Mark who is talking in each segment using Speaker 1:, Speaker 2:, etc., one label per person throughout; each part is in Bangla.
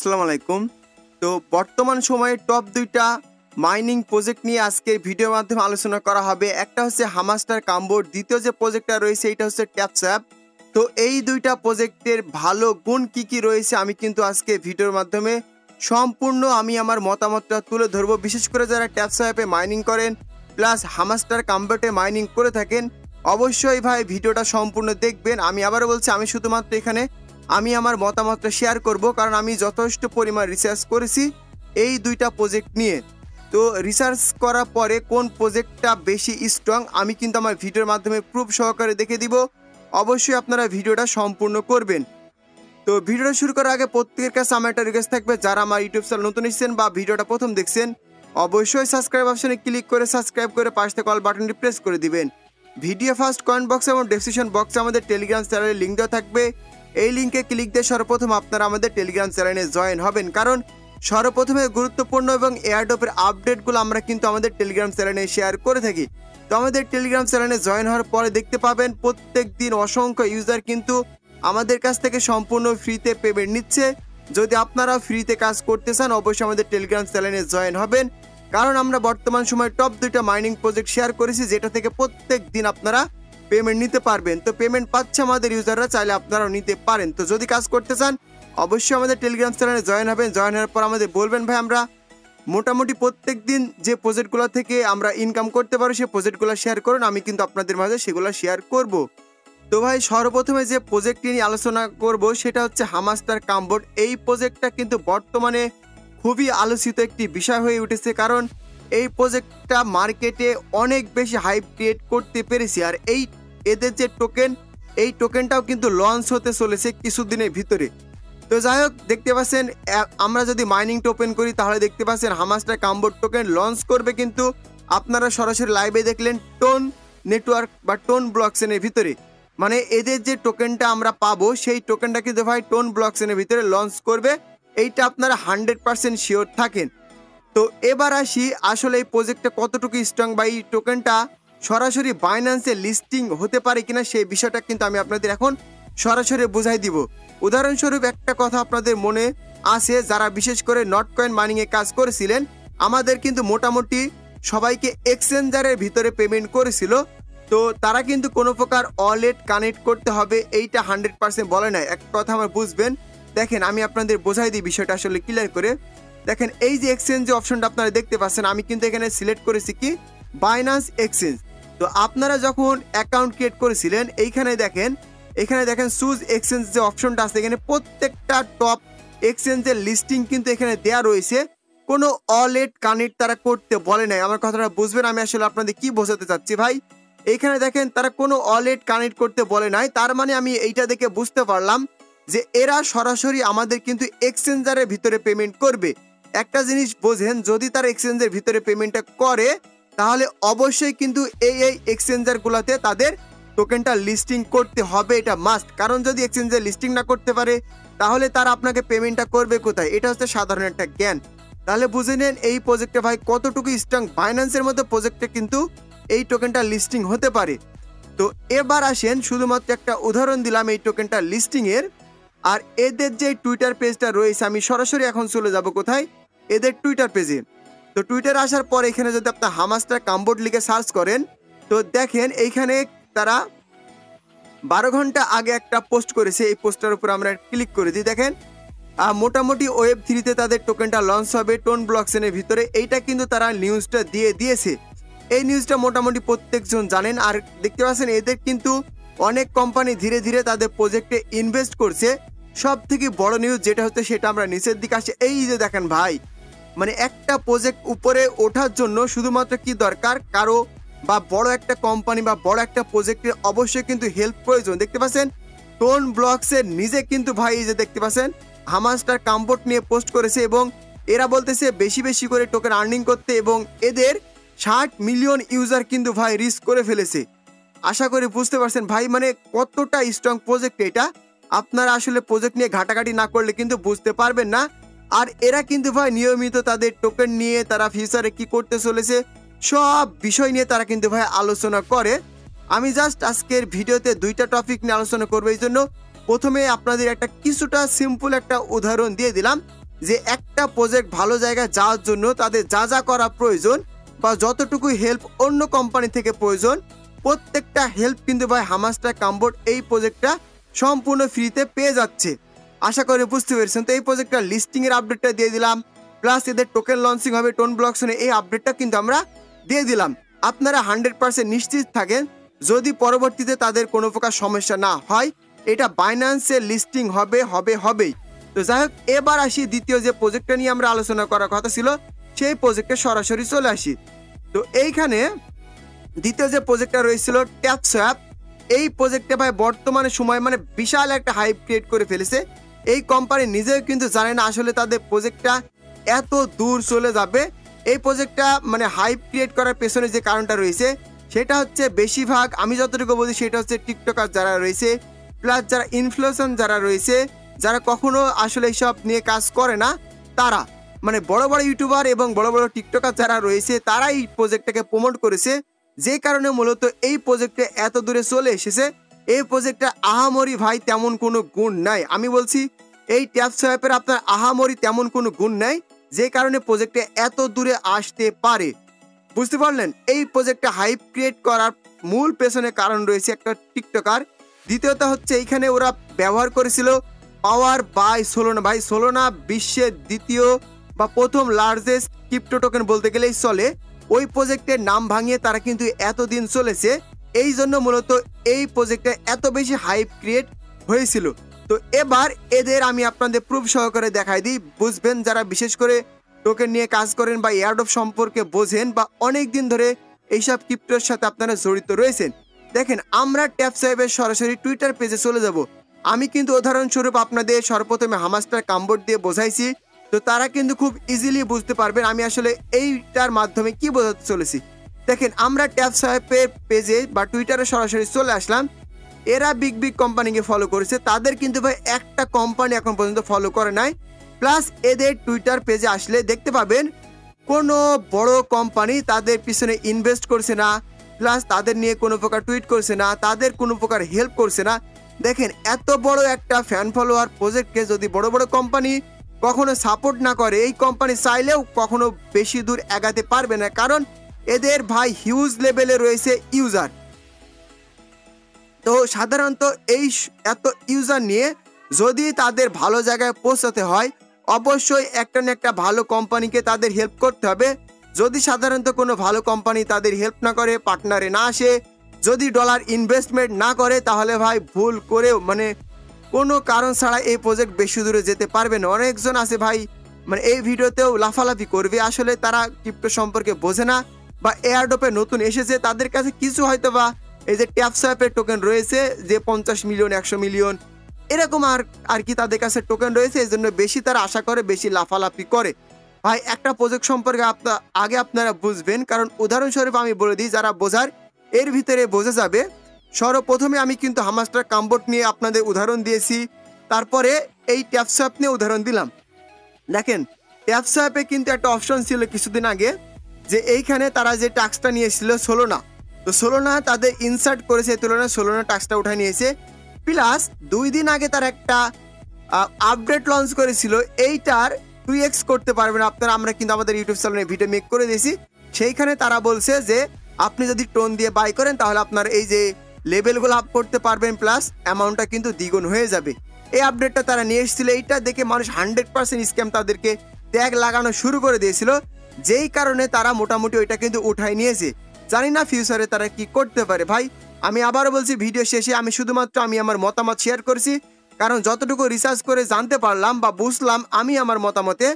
Speaker 1: আসসালামু আলাইকুম। তো বর্তমান সময়ে টপ ২টা মাইনিং প্রজেক্ট নিয়ে আজকের ভিডিওর মাধ্যমে আলোচনা করা হবে। একটা হচ্ছে হামাস্টার কাম্বোর্ড, দ্বিতীয় যে প্রজেক্টটা রয়েছে এটা হচ্ছে ট্যাপস্যাপ। তো এই ২টা প্রজেক্টের ভালো গুণ কি কি রয়েছে আমি কিন্তু আজকে ভিডিওর মাধ্যমে সম্পূর্ণ আমার মতামতটা তুলে ধরবো। বিশেষ করে যারা ট্যাপস্যাপে মাইনিং করেন প্লাস হামাস্টার কাম্বোর্ডে মাইনিং করে থাকেন, অবশ্যই ভাই ভিডিওটা সম্পূর্ণ দেখবেন। আমি আবারও বলছি, আমি শুধুমাত্র এখানে আমার মতামতটা শেয়ার করব, কারণ আমি যথেষ্ট পরিমাণ রিসার্চ করেছি এই ২টা প্রজেক্ট নিয়ে। তো রিসার্চ করার পরে কোন প্রজেক্টটা বেশি স্ট্রং আমি কিন্তু আমার ভিডিওর মাধ্যমে প্রুফ সহকারে দেখে দিব। অবশ্যই আপনারা ভিডিওটা সম্পূর্ণ করবেন। তো ভিডিওটা শুরু করার আগে প্রত্যেকের কাছে আমার একটা রিকোয়েস্ট থাকবে, যারা আমার ইউটিউব চ্যানেল নতুন এসেছেন বা ভিডিওটা প্রথম দেখছেন, অবশ্যই সাবস্ক্রাইব অপশনে ক্লিক করে সাবস্ক্রাইব করে পাশে থেকে অল বাটনটি প্রেস করে দিবেন। ভিডিও ফার্স্ট কমেন্ট বক্সে এবং ডেসক্রিপশন বক্সে আমাদের টেলিগ্রাম চ্যানেলের লিঙ্ক দেওয়া থাকবে। এই লিঙ্কে ক্লিক দিয়ে সর্বপ্রথম আপনারা আমাদের টেলিগ্রাম চ্যানেলে জয়েন হবেন, কারণ সর্বপ্রথমে গুরুত্বপূর্ণ এবং এয়ারড্রপের আপডেটগুলো আমরা কিন্তু আমাদের টেলিগ্রাম চ্যানেলে শেয়ার করে থাকি। তো আমাদের টেলিগ্রাম চ্যানেলে জয়েন হওয়ার পরে দেখতে পাবেন প্রত্যেক দিন অসংখ্য ইউজার কিন্তু আমাদের কাছ থেকে সম্পূর্ণ ফ্রিতে পেমেন্ট নিচ্ছে। যদি আপনারা ফ্রিতে কাজ করতে চান অবশ্যই আমাদের টেলিগ্রাম চ্যানেলে জয়েন হবেন, কারণ আমরা বর্তমান সময়ে টপ ২টা মাইনিং প্রজেক্ট শেয়ার করেছি, যেটা থেকে প্রত্যেক দিন আপনারা পেমেন্ট নিতে পারবেন। তো পেমেন্ট পাচ্ছে আমাদের ইউজাররা, চাইলে আপনারাও নিতে পারেন। তো যদি কাজ করতে চান অবশ্যই আমাদের টেলিগ্রাম চ্যানেলে জয়েন হবেন। জয়েন হওয়ার পর আমাদের বলবেন, ভাই আমরা মোটামুটি প্রত্যেক দিন যে প্রজেক্টগুলো থেকে আমরা ইনকাম করতে পারি সেই প্রজেক্টগুলো শেয়ার করুন, আমি কিন্তু আপনাদের মাঝে সেগুলো শেয়ার করব। তো ভাই সর্বপ্রথমে যে প্রজেক্টটি নিয়ে আলোচনা করব সেটা হচ্ছে হামাস্টার কাম্বোর্ড। এই প্রজেক্টটা কিন্তু বর্তমানে খুবই আলোচিত একটি বিষয় হয়ে উঠেছে, কারণ এই প্রজেক্টটা মার্কেটে অনেক বেশি হাইপ ক্রিয়েট করতে পেরেছে। আর এদের যে টোকেন, এই টোকেনটাও কিন্তু লঞ্চ হতে চলেছে কিছুদিনের ভিতরে। তো যাই হোক, দেখতে পাচ্ছেন আমরা যদি মাইনিংটা ওপেন করি তাহলে দেখতে পাচ্ছেন হামাস্টার কাম্বোর্ড টোকেন লঞ্চ করবে, কিন্তু আপনারা সরাসরি লাইভে দেখলেন টোন নেটওয়ার্ক বা টোন ব্লকচেনের ভিতরে। মানে এদের যে টোকেনটা আমরা পাবো সেই টোকেনটা কিন্তু ভাই টোন ব্লকচেনের ভিতরে লঞ্চ করবে, এইটা আপনারা 100% শিওর থাকেন। তো এবার আসি আসলে এই প্রজেক্টটা কতটুকু স্ট্রং বা এই টোকেনটা সরাসরি বাইন্যান্সে লিস্টিং হতে পারে কিনা সেই বিষয়টা কিন্তু আমি আপনাদের এখন সরাসরি বুঝাই দিব। উদাহরণস্বরূপ একটা কথা আপনাদের মনে আছে, যারা বিশেষ করে নট কয়েন মাইনিংয়ে কাজ করেছিলেন, আমাদের কিন্তু মোটামুটি সবাইকে এক্সচেঞ্জারের ভিতরে পেমেন্ট করেছিল। তো তারা কিন্তু কোনো প্রকার ওয়ালেট কানেক্ট করতে হবে এইটা 100% বলে নাই। একটা কথা আমার বুঝবেন, দেখেন আমি আপনাদের বোঝাই দিই বিষয়টা আসলে ক্লিয়ার করে। দেখেন এই যে এক্সচেঞ্জ যে অপশনটা আপনারা দেখতে পাচ্ছেন, আমি কিন্তু এখানে সিলেক্ট করেছি কি বাইন্যান্স এক্সচেঞ্জ। তো আপনারা যখন অ্যাকাউন্ট ক্রিয়েট করেছিলেন এখানে দেখেন চুজ এক্সচেঞ্জ যে অপশনটা আছে, এখানে প্রত্যেকটা টপ এক্সচেঞ্জের লিস্টিং কিন্তু এখানে দেয়া রয়েছে। কোনো ওয়ালেট কানেক্ট তারা করতে বলে নাই। আমার কথাটা বুঝবেন আমি আসলে আপনাদের কি বোঝাতে চাচ্ছি ভাই। এইখানে দেখেন তারা কোনো ওয়ালেট কানেক্ট করতে বলে নাই, তার মানে আমি এইটা দেখে বুঝতে পারলাম যে এরা সরাসরি আমাদের কিন্তু এক্সচেঞ্জারের ভিতরে পেমেন্ট করবে। একটা জিনিস বোঝেন, যদি তারা এক্সচেঞ্জের ভিতরে পেমেন্টটা করে তাহলে অবশ্যই কিন্তু এই এক্সচেঞ্জারগুলোতে তাদের টোকেনটা লিস্টিং করতে হবে, এটা মাস্ট। কারণ যদি এক্সচেঞ্জে লিস্টিং না করতে পারে তাহলে তারা আপনাকে পেমেন্টটা করবে কোথায়, এটা হচ্ছে সাধারণ একটা জ্ঞান। তাহলে বুঝে নেন এই প্রজেক্টে ভাই কতটুকু স্ট্রং। বাইন্যান্সের মধ্যে প্রজেক্টে কিন্তু এই টোকেনটা লিস্টিং হতে পারে। তো এবার আসেন, শুধুমাত্র একটা উদাহরণ দিলাম এই টোকেনটা লিস্টিংয়ের। আর এদের যে টুইটার পেজটা রয়েছে, আমি সরাসরি এখন চলে যাব কোথায়, এদের টুইটার পেজে। তো টুইটার আসার পর এখানে যদি আপনার হামাস্টার কাম্বোর্ড লিখে সার্চ করেন তো দেখেন এইখানে তারা 12 ঘন্টা আগে একটা পোস্ট করেছে। এই পোস্টের উপর আমরা ক্লিক করে দিই, দেখেন মোটামুটি ওয়েব 3-তে তাদের টোকেনটা লঞ্চ হবে টোন ব্লকচেনের ভিতরে, এইটা কিন্তু তারা নিউজটা দিয়েছে। এই নিউজটা মোটামুটি প্রত্যেকজন জানেন। আর দেখতে পাচ্ছেন এদের কিন্তু অনেক কোম্পানি ধীরে ধীরে তাদের প্রজেক্টে ইনভেস্ট করছে। সব থেকে বড় নিউজ যেটা হচ্ছে সেটা আমরা নিচের দিকে আসি। এই যে দেখেন ভাই, মানে একটা প্রজেক্ট উপরে ওঠার জন্য শুধুমাত্র কি দরকার, কারো বা বড় একটা কোম্পানি বা বড় একটা প্রজেক্টের অবশ্যই কিন্তু হেল্প প্রয়োজন। দেখতে পাচ্ছেন টোন ব্লকসের নিজে কিন্তু ভাই এই যে দেখতে পাচ্ছেন হামাস্টার কাম্বোর্ড নিয়ে পোস্ট করেছে, এবং এরা বলতেছে বেশি বেশি করে টোকেন আর্নিং করতে, এবং এদের 60 মিলিয়ন ইউজার কিন্তু ভাই রিচ করে ফেলেছে। আশা করি বুঝতে পারছেন ভাই মানে কতটা স্ট্রং প্রজেক্ট এটা। আপনারা আসলে প্রজেক্ট নিয়ে ঘাটাঘাটি না করলে কিন্তু বুঝতে পারবেন না। আর এরা কিন্তু ভাই নিয়মিত তাদের টোকেন নিয়ে তারা ফিউচারে কি করতে চলেছে সব বিষয় নিয়ে তারা কিন্তু ভাই আলোচনা করে। আমি জাস্ট আজকের ভিডিওতে 2টা টপিক নিয়ে আলোচনা করবো, এই জন্য প্রথমে আপনাদের একটা কিছুটা সিম্পল একটা উদাহরণ দিয়ে দিলাম যে একটা প্রজেক্ট ভালো জায়গায় যাওয়ার জন্য তাদের যা যা করা প্রয়োজন বা যতটুকু হেল্প অন্য কোম্পানি থেকে প্রয়োজন প্রত্যেকটা হেল্প কিন্তু ভাই হামাস্টার কামবোর্ড এই প্রজেক্টটা সম্পূর্ণ ফ্রিতে পেয়ে যাচ্ছে। আশা করি বুঝতে পেরেছেন। তো এই প্রজেক্টটা লিস্টিংয়ের আপডেটটা দিয়ে দিলাম, প্লাস এদের টোকেন লঞ্চিং হবে টোন ব্লকসনে এই আপডেটটা কিন্তু আমরা দিয়ে দিলাম। আপনারা 100% নিশ্চিত থাকেন যদি পরবর্তীতে তাদের কোনো প্রকার সমস্যা না হয় এটা বাইন্যান্সে লিস্টিং হবেই। তো যাই হোক, এবার আসি দ্বিতীয় যে প্রজেক্টটা নিয়ে আমরা আলোচনা করার কথা ছিল সেই প্রজেক্টে সরাসরি চলে আসি। তো এইখানে দ্বিতীয় যে প্রজেক্টটা রয়েছিল ট্যাপস্যাপ, এই প্রজেক্টে ভাই বর্তমানে সময় মানে বিশাল একটা হাইপ ক্রিয়েট করে ফেলেছে। এই কোম্পানি নিজেও কিন্তু জানে না আসলে তাদের প্রজেক্টটা এত দূর চলে যাবে। এই প্রজেক্টটা মানে হাইপ ক্রিয়েট করার পেছনে যে কারণটা রয়েছে সেটা হচ্ছে বেশিরভাগ আমি যতটুকু বলি সেটা হচ্ছে টিকটকার যারা রয়েছে, প্লাস যারা ইনফ্লুয়েন্সার যারা রয়েছে, যারা কখনো আসলে এইসব নিয়ে কাজ করে না, তারা মানে বড় বড় ইউটিউবার এবং বড় বড় টিকটকার যারা রয়েছে তারা এই প্রজেক্টটাকে প্রমোট করেছে, যে কারণে মূলত এই প্রজেক্টে এত দূরে চলে এসেছে। এই প্রজেক্টটা আহামরি ভাই তেমন কোনো গুণ নাই। আমি বলছি এই ট্যাপস্যাপের আপনার আহামরি তেমন কোনো গুণ নাই, যে কারণে প্রজেক্টে এত দূরে আসতে পারে। বুঝতে পারলেন? এই প্রজেক্টে হাইপ ক্রিয়েট করার মূল পেছনে কারণ রয়েছে একটা টিকটকার। দ্বিতীয়ত হচ্ছে এইখানে ওরা ব্যবহার করেছিল পাওয়ার বাই সোলোনা। ভাই সোলোনা বিশ্বের দ্বিতীয় বা প্রথম লার্জেস্ট ক্রিপ্টো টোকেন বলতে গেলেই চলে। ওই প্রজেক্টের নাম ভাঙিয়ে তারা কিন্তু এতদিন চলেছে, এই জন্য মূলত এই প্রজেক্টে এত বেশি হাইপ ক্রিয়েট হয়েছিল। তো এবার এদের আমি আপনাদের প্রুফ সহকারে দেখাই দিই, বুঝবেন যারা বিশেষ করে টোকেন নিয়ে কাজ করেন বা এয়ারড্রপ সম্পর্কে বোঝেন বা অনেক দিন ধরে এইসব ক্রিপ্টোর সাথে আপনারা জড়িত রয়েছেন। দেখেন, আমরা ট্যাপস্যাপের সরাসরি টুইটার পেজে চলে যাব। আমি কিন্তু উদাহরণস্বরূপ আপনাদের সর্বপ্রথমে হামাস্টার কামবোর্ড দিয়ে বোঝাইছি, তো তারা কিন্তু খুব ইজিলি বুঝতে পারবেন আমি আসলে এইটার মাধ্যমে কি বোঝাতে চলেছি। দেখেন, আমরা ট্যাপস্যাপের পেজে বা টুইটারে সরাসরি চলে আসলাম। এরা বিগ কোম্পানিকে ফলো করেছে, তাদের কিন্তু ভাই একটা কোম্পানি এখন পর্যন্ত ফলো করে নাই। প্লাস এদের টুইটার পেজে আসলে দেখতে পাবেন কোনো বড় কোম্পানি তাদের পিছনে ইনভেস্ট করছে না, প্লাস তাদের নিয়ে কোনো প্রকার টুইট করছে না, তাদের কোনো প্রকার হেল্প করছে না। দেখেন, এত বড় একটা ফ্যান ফলোয়ার প্রজেক্টকে যদি বড় বড় কোম্পানি কখনো সাপোর্ট না করে, এই কোম্পানি চাইলেও কখনো বেশি দূর এগাতে পারবে না, কারণ এদের ভাই হিউজ লেভেলে রয়েছে ইউজার। তো সাধারণত এই এত ইউজার নিয়ে যদি তাদের ভালো জায়গায় পৌঁছাতে হয় অবশ্যই একটা না একটা ভালো কোম্পানিকে তাদের হেল্প করতে হবে। যদি সাধারণত কোনো ভালো কোম্পানি তাদের হেল্প না করে, পার্টনারে না আসে, যদি ডলার ইনভেস্টমেন্ট না করে, তাহলে ভাই ভুল করেও মানে কোনো কারণ ছাড়া এই প্রজেক্ট বেশি দূরে যেতে পারবে না। অনেকজন আছে ভাই মানে এই ভিডিওতেও লাফালাফি করবে, আসলে তারা ক্রিপ্টো সম্পর্কে বোঝে না বা এয়ারড্রপে নতুন এসেছে, তাদের কাছে কিছু হয়তো বা এই যে ট্যাপস্যাপের টোকেন রয়েছে যে 50 মিলিয়ন 100 মিলিয়ন এরকম আর কি তাদের কাছে টোকেন রয়েছে, এই জন্য বেশি তারা আশা করে, বেশি লাফালাফি করে। ভাই একটা প্রজেক্ট সম্পর্কে আগে আপনারা বুঝবেন, কারণ উদাহরণস্বরূপ আমি বলে দিই যারা বোঝার এর ভিতরে বোঝা যাবে। সর্বপ্রথমে আমি কিন্তু হামাস্টার কামবোর্ড নিয়ে আপনাদের উদাহরণ দিয়েছি, তারপরে এই ট্যাপস্যাপ নিয়ে উদাহরণ দিলাম। দেখেন, ট্যাপস্যাপে কিন্তু একটা অপশন ছিল কিছুদিন আগে যে এইখানে তারা যে টাস্কটা নিয়েছিল সোলোনা, তো সোলোনা তাদের ইনসার্ট করেছে, এই তুলনায় সোলোনা টাস্কটা উঠায় নিয়েছে। প্লাস 2 দিন আগে তার একটা আপডেট লঞ্চ করেছিল, এইটার 2x করতে পারবেন আপনারা। আমরা কিন্তু আমাদের ইউটিউব চ্যানেলে ভিডিও মেক করে দিয়েছি, সেইখানে তারা বলছে যে আপনি যদি টোন দিয়ে বাই করেন তাহলে আপনার এই যে লেভেলগুলো আপ করতে পারবেন, প্লাস অ্যামাউন্টটা কিন্তু দ্বিগুণ হয়ে যাবে। এই আপডেটটা তারা নিয়ে এসেছিল, এইটা দেখে মানুষ 100% স্ক্যাম তাদেরকে ট্যাগ লাগানো শুরু করে দিয়েছিল, যেই কারণে তারা মোটামুটি ওইটা কিন্তু উঠাই নিয়েছে। জানি না ফিউচারে তারা কি করতে পারে। ভাই আমি আবারও বলছি, ভিডিও শেষে আমি শুধুমাত্র আমার মতামত শেয়ার করছি, কারণ যতটুকু রিসার্চ করে জানতে পারলাম বা বুঝলাম আমি আমার মতামতে।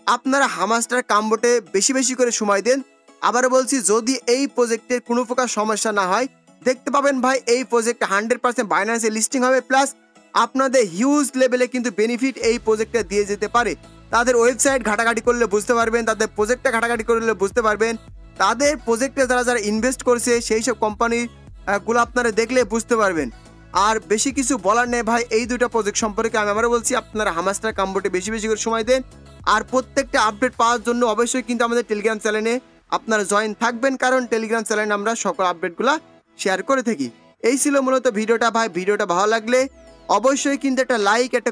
Speaker 1: আপনারা হামাস্টার কামবোর্ডে বেশি করে সময় দেন। আবারও বলছি, যদি এই প্রজেক্টের কোনো প্রকার সমস্যা না হয় দেখতে পাবেন ভাই এই প্রজেক্টে 100% বাইন্যান্সে লিস্টিং হবে, প্লাস আপনাদের হিউজ লেভেলে কিন্তু বেনিফিট এই প্রজেক্টটা দিয়ে যেতে পারে। তাদের ওয়েবসাইট ঘাটাঘাটি করলে বুঝতে পারবেন, তাদের প্রজেক্টটা ঘাটাঘাটি করলে বুঝতে পারবেন, তাদের প্রজেক্টে যারা ইনভেস্ট করছে সেই সব কোম্পানিগুলো আপনারা দেখলে বুঝতে পারবেন। আর বেশি কিছু বলার নেই ভাই, এই দুটো প্রজেক্ট সম্পর্কে আমি আবারও বলছি আপনারা হামাস্টার কামবোর্ডে বেশি করে সময় দেন। আর প্রত্যেকটা আপডেট পাওয়ার জন্য অবশ্যই কিন্তু আমাদের টেলিগ্রাম চ্যানেলে আপনারা জয়েন থাকবেন, কারণ টেলিগ্রাম চ্যানেলে আমরা সকল আপডেটগুলো শেয়ার করে থাকি। এই ছিল মূলত ভিডিওটা। ভাই ভিডিওটা ভালো লাগলে অবশ্যই কিন্তু একটা লাইক, একটা